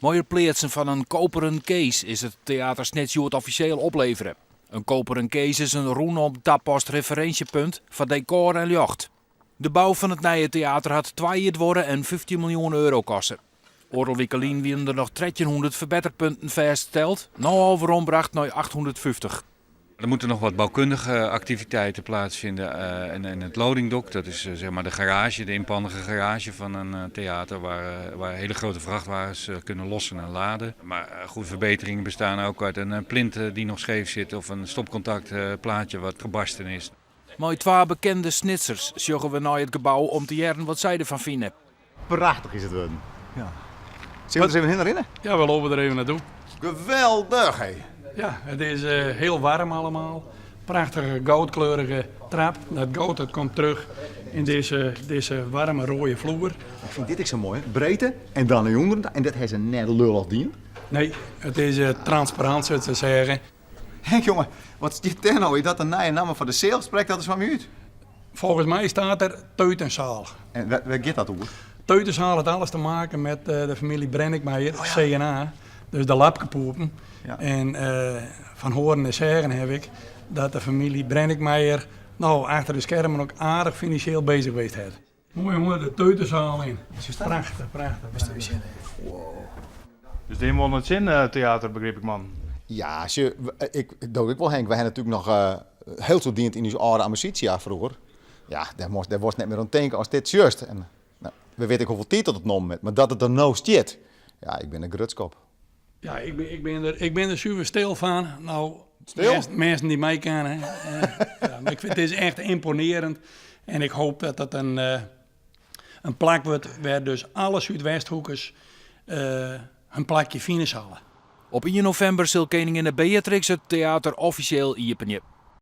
Mooie plaatsen van een koperen kees is het theater Snitsjoerd officieel opleveren. Een koperen kees is een roenom tapast referentiepunt van decor en jocht. De bouw van het nieuwe theater had 2 worden en 15 miljoen euro kosten. Oorl Wikkelien werden er nog 1300 verbeterpunten vastgesteld, nou overombracht naar 850. Er moeten nog wat bouwkundige activiteiten plaatsvinden en het loadingdok, dat is zeg maar de garage, de inpandige garage van een theater waar hele grote vrachtwagens kunnen lossen en laden. Maar goede verbeteringen bestaan ook uit een plint die nog scheef zit of een stopcontactplaatje wat gebarsten is. Met 2 bekende snitsers zoeken we naar het gebouw om te jaren wat zij ervan vinden. Prachtig is het worden. Ja. Zullen we er eens even herinneren? Ja, we lopen er even naartoe. Geweldig, hé. Ja, het is heel warm allemaal. Prachtige goudkleurige trap. Dat goud dat komt terug in deze warme rode vloer. Ik vind dit ook zo mooi, hè? Breedte en dan een jongeren. En dat heeft een net lullig dien. Nee, het is transparant, zou te zeggen. Henk, jongen, wat is dit ten nou? Is dat een nieuwe naam voor de sales? Spreekt dat eens van me uit? Volgens mij staat er Teutenzaal. En waar gaat dat over? Teutenzaal heeft alles te maken met de familie Brenninkmeijer, CNA. Dus de lapkepoepen. Ja. En van horen en zeggen heb ik dat de familie Brenninkmeijer nou achter de schermen ook aardig financieel bezig geweest heeft. Mooi jongen, de Teutenzaal in. Prachtig, prachtig. Dus die woont het in theater, begreep ik, man. Ja, ik wel, Henk. Wij hebben natuurlijk nog heel veel dient in onze oude ambitia vroeger. Ja, daar was net meer aan het denken als dit juist. En nou, we weten ook hoeveel titel het nom met, maar dat het er nou stiet. Ja, ik ben een grutskop. Ja, ik ben er super stil van. Nou, Stil? mensen die mij kennen. Ja, maar ik vind het is echt imponerend. En ik hoop dat dat een plek wordt waar dus alle Zuidwesthoekers een plekje vinden zullen. Op 1 november zal koningin Beatrix het theater officieel openen.